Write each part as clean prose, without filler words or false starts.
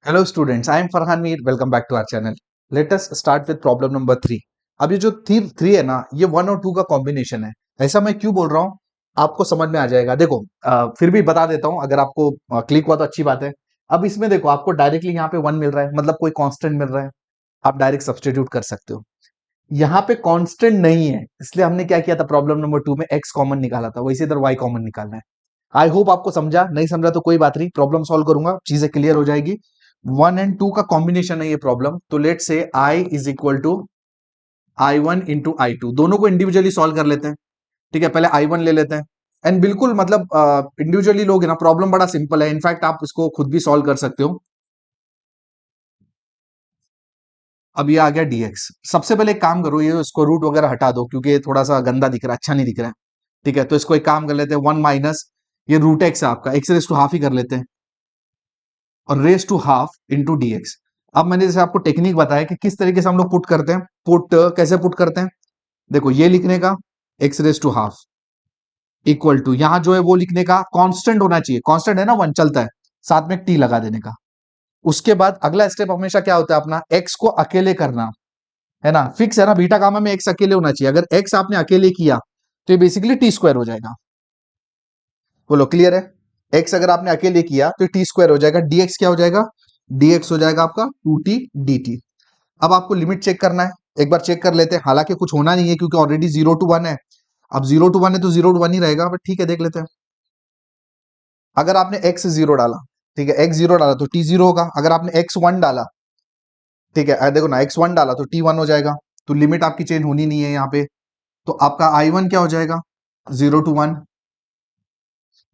Hello students, I am Farhan Mir. Welcome back to our channel. Let us start with problem number 3. अब ये जो three है ना, ये 1 और 2 का कॉम्बिनेशन है. ऐसा मैं क्यों बोल रहा हूँ आपको समझ में आ जाएगा. देखो फिर भी बता देता हूँ, अगर आपको क्लिक हुआ तो अच्छी बात है. अब इसमें देखो आपको डायरेक्टली यहाँ पे 1 मिल रहा है, मतलब कोई कांस्टेंट मिल रहा है. आप डायरेक्ट सब्स्टिट्यूट कर सकते हो. यहाँ पे कांस्टेंट नहीं है, इसलिए हमने क्या किया था, प्रॉब्लम नंबर 2 में x कॉमन निकाला था, वैसे इधर y कॉमन निकालना है. आई होप आपको समझा. नहीं समझा तो कोई बात नहीं, प्रॉब्लम सॉल्व करूंगा, चीजें क्लियर हो जाएगी. 1 एंड 2 का कॉम्बिनेशन है ये प्रॉब्लम. तो let say i is equal to i1 into i2. दोनों को इंडिविजुअली सॉल्व कर लेते हैं. ठीक है, पहले i1 ले लेते हैं. एंड बिल्कुल मतलब इंडिविजुअली लोगे ना, प्रॉब्लम बड़ा सिंपल है. इनफैक्ट आप इसको खुद भी सॉल्व कर सकते हो. अब ये आ गया dx. सबसे पहले एक काम करो, ये इसको रूट वगैरह हटा दो, क्योंकि ये थोड़ा सा गंदा दिख रहा है, अच्छा नहीं दिख रहा है. ठीक है, तो इसको एक काम कर लेते हैं, 1 माइनस ये रूट एक्स है आपका, एक्स रेस टू हाफ ही कर लेते हैं, और raise to half into d x. अब मैंने जैसे आपको टेक्निक बताया कि किस तरीके से हम लोग पुट करते हैं. पुट कैसे पुट करते हैं, देखो ये लिखने का x raise to half equal to, यहां जो है वो लिखने का कांस्टेंट होना चाहिए, कांस्टेंट है ना 1 चलता है, साथ में टी लगा देने का. उसके बाद अगला स्टेप हमेशा क्या होता है अपना, एक्स को अकेले करना है ना. फिक्स है ना, बीटा गामा में एक्स अकेले होना चाहिए. अगर एक्स आपने अकेले किया तो ये बेसिकली टी स्क्वायर हो जाएगा. बोलो क्लियर है. एक्स अगर आपने अकेले किया तो टी स्क्वायर हो जाएगा. डीएक्स क्या हो जाएगा, डीएक्स हो जाएगा आपका 2t dt. अब आपको लिमिट चेक करना है, एक बार चेक कर लेते हैं. हालांकि कुछ होना नहीं है क्योंकि ऑलरेडी 0 to 1 है. अब 0 to 1 है तो 0 to 1 ही रहेगा, बट ठीक है देख लेते हैं. अगर आपने x 0 डाला, ठीक है, x 0 डाला तो t 0 होगा. अगर आपने x 1 डाला, ठीक है, देखो ना, x 1 डाला तो t 1 हो जाएगा. तो लिमिट आपकी चेंज होनी नहीं है यहाँ पे. तो आपका i1 क्या हो जाएगा, 0 to 1.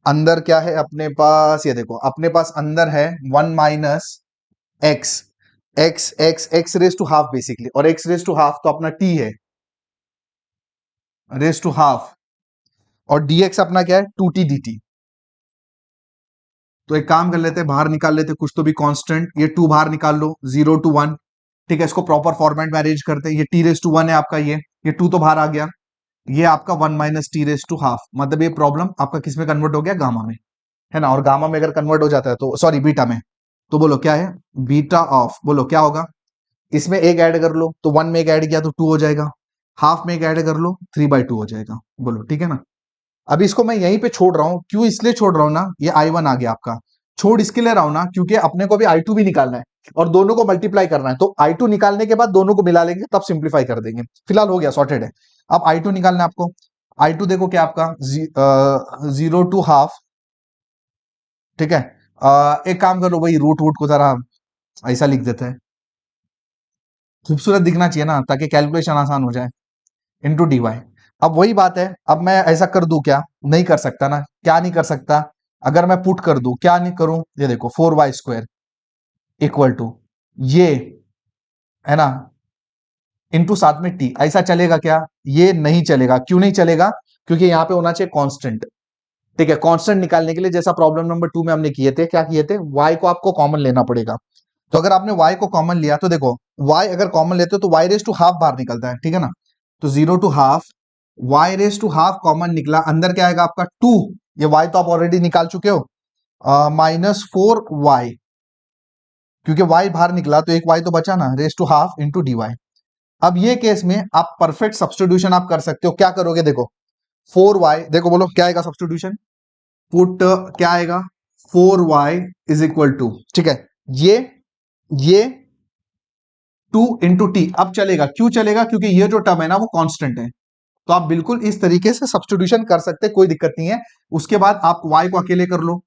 अंदर क्या है अपने पास, ये देखो अपने पास अंदर है 1 minus x, x x x raise to half basically, और एक्स रेस टू हाफ तो अपना टी है, रेस टू हाफ. और dx अपना क्या है, 2t dt. तो एक काम कर लेते हैं, बाहर निकाल लेते हैं कुछ तो भी कांस्टेंट. ये 2 बाहर निकाल लो, 0 to 1. ठीक है, इसको प्रॉपर फॉर्मेट में अरेंज करते हैं. ये t रेस टू 1 है आपका, ये 2 तो बाहर आ गया. ये आपका 1 minus t raise to half, मतलब ये प्रॉब्लम आपका किस में कन्वर्ट हो गया, गामा में, है ना. और गामा में अगर कन्वर्ट हो जाता है तो सॉरी बीटा में, तो बोलो क्या है, बीटा ऑफ, बोलो क्या होगा. इसमें एक ऐड कर लो तो 1 में एक ऐड किया तो 2 हो जाएगा. हाफ में एक ऐड कर लो 3/2 हो जाएगा. बोलो ठीक है ना. अभी इसको मैं यहीं पे छोड़ रहा हूं, क्यों इसलिए छोड़ रहा हूं ना, ये i1 आ गया आपका. छोड़ इसके लिए रहा हूं ना, क्योंकि अपने को भी i2 भी निकालना है और दोनों को मल्टीप्लाई करना है. तो i2 निकालने के बाद दोनों को मिला लेंगे, तब सिंप्लीफाई कर देंगे. फिलहाल हो गया, सॉर्टेड है. अब i2 निकालना है आपको. i2 देखो क्या आपका 0 to हाफ. ठीक है, एक काम करो भाई, रूट वूट को जरा ऐसा लिख देते हैं, खूबसूरत दिखना चाहिए ना, ताकि कैलकुलेशन आसान हो जाए. Into d y. अब वही बात है, अब मैं ऐसा कर दूं क्या, नहीं कर सकता ना. क्या नहीं कर सकता, अगर मैं पुट कर दूं, क्या नहीं करूं, ये देखो 4y² इक्वल टू ये, है ना, इंटू साथ में टी. ऐसा चलेगा क्या, ये नहीं चलेगा. क्यों नहीं चलेगा, क्योंकि यहां पे होना चाहिए कांस्टेंट. ठीक है, कांस्टेंट निकालने के लिए जैसा प्रॉब्लम नंबर 2 में हमने किए थे, क्या किए थे, y को आपको कॉमन लेना पड़ेगा. तो अगर आपने y को कॉमन लिया तो देखो, y अगर कॉमन लेते हो तो y रेस टू हाफ बाहर निकलता है, ठीक है ना. तो 0 to half, y raise to half common निकला, अंदर क्या आएगा आपका 2. ये y तो आप ऑलरेडी निकाल चुके हो, -4y, क्योंकि y बाहर निकला तो एक y तो बचा ना, raise to half into d y. अब ये केस में आप परफेक्ट सब्स्टिट्यूशन आप कर सकते हो. क्या करोगे, देखो 4y, देखो बोलो क्या आएगा सब्स्टिट्यूशन, पुट क्या आएगा, 4y इज इक्वल टू, ठीक है, ये 2 इंटू टी. अब चलेगा, क्यों चलेगा, क्योंकि ये जो टर्म है ना वो कांस्टेंट है. तो आप बिल्कुल इस तरीके से सब्स्टिट्यूशन कर सकते हैं, कोई दिक्कत नहीं है. उसके बाद आप y को अकेले कर लो.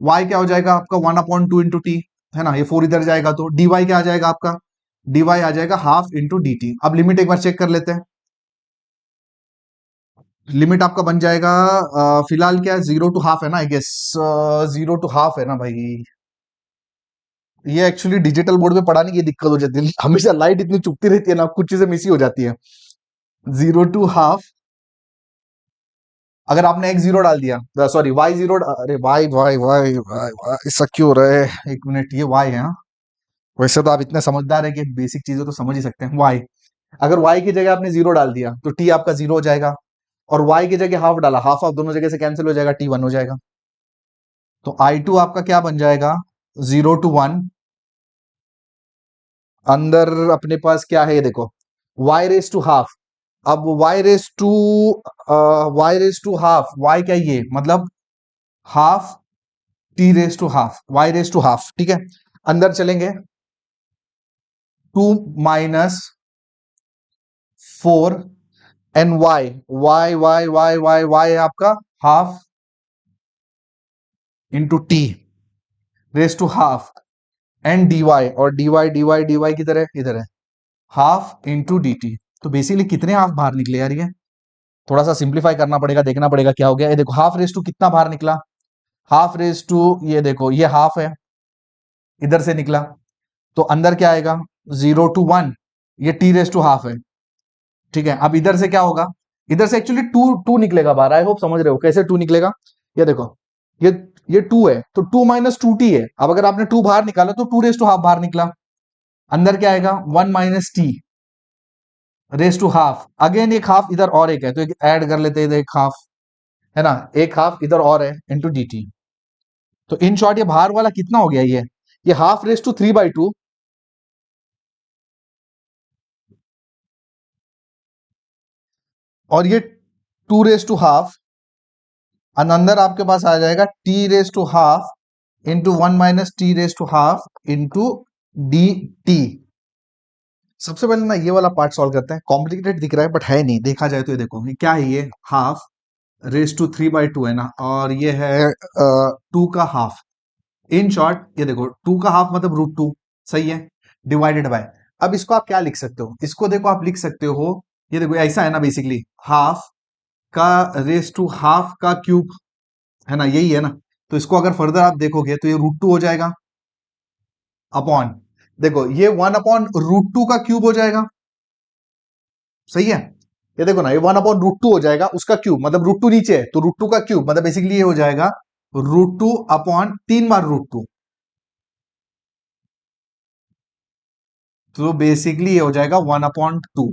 y क्या हो जाएगा आपका 1/2 इंटू टी, है ना. ये 4 इधर जाएगा तो dy क्या आ जाएगा आपका, dy आ जाएगा हाफ इंटू डी टी. अब लिमिट एक बार चेक कर लेते हैं. लिमिट आपका बन जाएगा फिलहाल क्या है, 0 to हाफ है ना, आई गेस 0 to हाफ है ना भाई. ये एक्चुअली डिजिटल बोर्ड में पढ़ाने की दिक्कत हो जाती है, हमेशा लाइट इतनी चुभती रहती है ना, कुछ चीजें मिस ही हो जाती है. 0 to हाफ, अगर आपने x 0 डाल दिया, सॉरी y 0, अरे y ऐसा क्यों हो रहा है, एक मिनट, ये y है हाँ? वैसे तो आप इतने समझदार है कि बेसिक चीजें तो समझ ही सकते हैं. y, अगर y की जगह आपने 0 डाल दिया तो t आपका 0 हो जाएगा, और y की जगह हाफ डाला, हाफ ऑफ दोनों जगह से कैंसिल हो जाएगा, t 1 हो जाएगा. तो i2 आपका क्या बन जाएगा, 0 to 1 अंदर अपने पास क्या है ये देखो, y रेस टू हाफ। अब y raise to half, y क्या है ये, मतलब half t raise to half, y raise to half, ठीक है। अंदर चलेंगे, 2 - 4 एंड y है आपका half into t raise to half and dy, और dy की तरह इधर है हाफ इंटू डी टी। तो बेसिकली कितने हाफ बाहर निकले यार, ये थोड़ा सा सिंप्लीफाई करना पड़ेगा, देखना पड़ेगा क्या हो गया। ये देखो हाफ रेस टू कितना बाहर निकला, हाफ रेस टू, ये देखो ये हाफ है, इधर से निकला, तो अंदर क्या आएगा 0 to 1, ये टी रेस टू हाफ है, ठीक है। अब इधर से क्या होगा, इधर से एक्चुअली टू टू निकलेगा बाहर, आई होप समझ रहे हो कैसे टू निकलेगा। ये देखो ये ये टू है, तो 2 - 2t है। अब अगर आपने टू बाहर निकाला तो 2 रेस टू हाफ बाहर निकला, अंदर क्या आएगा 1 - t raise to half, again एक हाफ इधर और एक है, तो एक ऐड कर लेते हैं, एक हाफ है ना, एक हाफ इधर और है इंटू डी टी। तो इन शॉर्ट ये बाहर वाला कितना हो गया, ये हाफ रेस टू 3/2, और ये 2 रेस टू हाफ, अंदर आपके पास आ जाएगा t raise to half into 1 - t raise to half into d t. सबसे पहले ना ये वाला पार्ट सॉल्व करते हैं, कॉम्प्लिकेटेड दिख रहा है बट है नहीं, देखा जाए तो ये देखो ये क्या है, ये हाफ रेस टू 3/2 है ना, और ये है 2 का हाफ। इन शॉर्ट ये देखो 2 का हाफ मतलब √2, सही है, डिवाइडेड बाय। अब इसको आप क्या लिख सकते हो, इसको देखो आप लिख सकते हो, ये देखो ऐसा है ना, बेसिकली हाफ का रेस टू हाफ का क्यूब है ना, यही है ना। तो इसको अगर फर्दर आप देखोगे तो ये √2 हो जाएगा, अपॉन, देखो ये 1/√2 का क्यूब हो जाएगा, सही है। ये देखो ना, ये 1/√2 हो जाएगा, उसका क्यूब मतलब √2 नीचे है, तो √2 का क्यूब मतलब बेसिकली ये हो जाएगा √2 अपॉन 3 बार √2। तो बेसिकली ये हो जाएगा 1/2।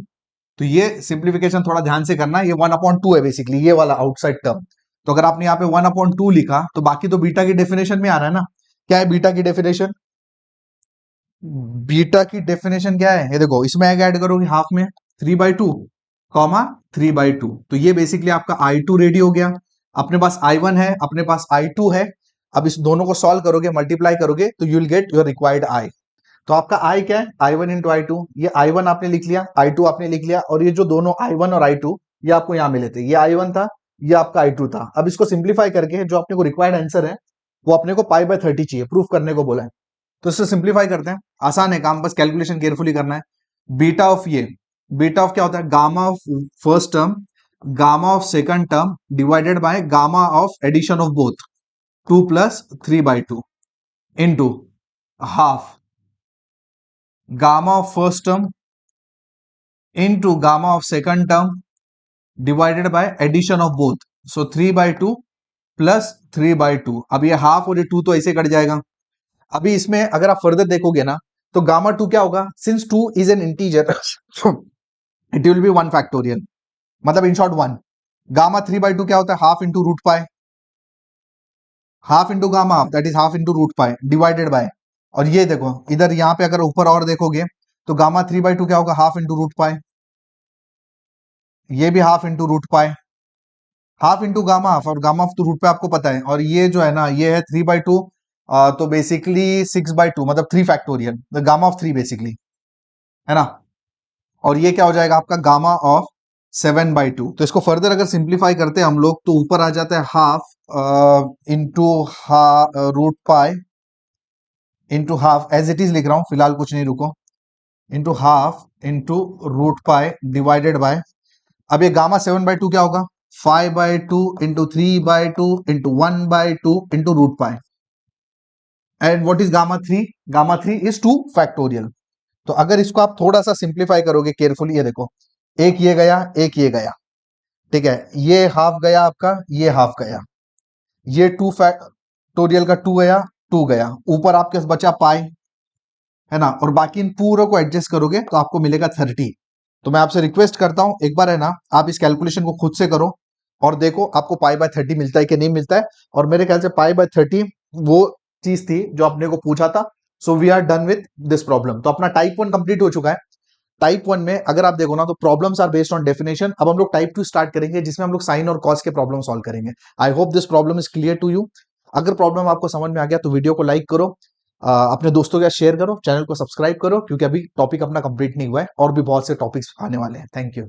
तो ये सिंप्लीफिकेशन थोड़ा ध्यान से करना, ये 1/2 है बेसिकली, ये वाला आउटसाइड टर्म। तो अगर आपने यहाँ पे 1/2 लिखा तो बाकी तो बीटा की डेफिनेशन में आ रहा है ना। क्या है बीटा की डेफिनेशन, बीटा की डेफिनेशन क्या है, ये देखो इसमें ऐड करोगे हाफ में 3/2 कॉमा 3/2, तो ये बेसिकली आपका I2 रेडी हो गया। अपने पास I1 है, अपने पास I2 है। अब इस दोनों को सॉल्व करोगे, मल्टीप्लाई करोगे, तो you will get your required I। तो आपका I क्या है, I1 इंटू I2, ये I1 आपने लिख लिया, I2 आपने लिख लिया, और ये जो दोनों I1 और I2 ये आपको यहाँ मिले थे, ये I1 था, ये आपका I2 था। अब इसको सिंप्लीफाई करके जो अपने को रिक्वायर्ड आंसर है वो अपने को π/30 चाहिए, प्रूफ करने को बोला है। तो इससे सिंप्लीफाई करते हैं, आसान है काम, बस कैलकुलेशन केयरफुली करना है। बीटा ऑफ ये, बीटा ऑफ क्या होता है, gamma of first term, gamma of second term divided by gamma of addition of both 2 + 3/2 into half gamma of first term into gamma of second term divided by addition of both, so 3/2 + 3/2। अब ये half और ये 2 तो ऐसे cut जाएगा। अभी इसमें अगर आप फर्दर देखोगे ना, तो गामा 2 क्या होगा, since 2 is an integer it will be 1 factorial, मतलब इन शॉर्ट 1। गामा 3/2 क्या होता है, half into root pi, half into gamma that is half into root pi divided by, और ये देखो इधर यहाँ पे अगर ऊपर और देखोगे तो गामा 3/2 क्या होगा, हाफ इंटू रूट पाई, ये भी half into root pi, half into gamma half, और गामा ऑफ तो रूट पे आपको पता है, और ये जो है ना ये है 3/2, तो बेसिकली 6/2 मतलब 3 factorial, the gamma of 3 basically, है ना। और ये क्या हो जाएगा आपका गामा ऑफ 7/2। तो इसको फर्दर अगर सिंप्लीफाई करते हैं हम लोग तो ऊपर आ जाता है half into root pi into half, as it is लिख रहा हूं फिलहाल, कुछ नहीं, रुको, into half into root pi divided by, अब ये गामा 7/2 क्या होगा, 5/2 into 3/2 into 1/2 into root pi, and what is gamma 3, gamma 3 is 2 factorial. तो अगर इसको आप थोड़ा सा सिंप्लीफाई करोगे केयरफुली, ये देखो एक ये गया, एक ये गया, ठीक है, ये हाफ गया आपका, ये हाफ गया, ये 2 फैक्टोरियल का 2 गया, 2 गया, ऊपर आपके पास बचा पाई, है ना, और बाकी इन पूरों को एडजस्ट करोगे तो आपको मिलेगा 30। तो मैं आपसे रिक्वेस्ट करता हूं एक बार है ना, आप इस कैलकुलेशन को खुद से करो और देखो आपको π/30 मिलता है कि नहीं मिलता है। और मेरे ख्याल से π/30 वो चीज थी जो आपने को पूछा था, so we are done with this problem. तो अपना टाइप 1 कंप्लीट हो चुका है। टाइप 1 में अगर आप देखो ना तो problems are based on definition. अब हम लोग टाइप 2 स्टार्ट करेंगे जिसमें हम लोग साइन और कॉस के प्रॉब्लम सॉल्व करेंगे। I hope this problem is clear to you. अगर प्रॉब्लम आपको समझ में आ गया तो वीडियो को लाइक करो, अपने दोस्तों के साथ शेयर करो, चैनल को सब्सक्राइब करो, क्योंकि अभी टॉपिक अपना कंप्लीट नहीं हुआ है और भी बहुत से टॉपिक्स आने वाले हैं। Thank you.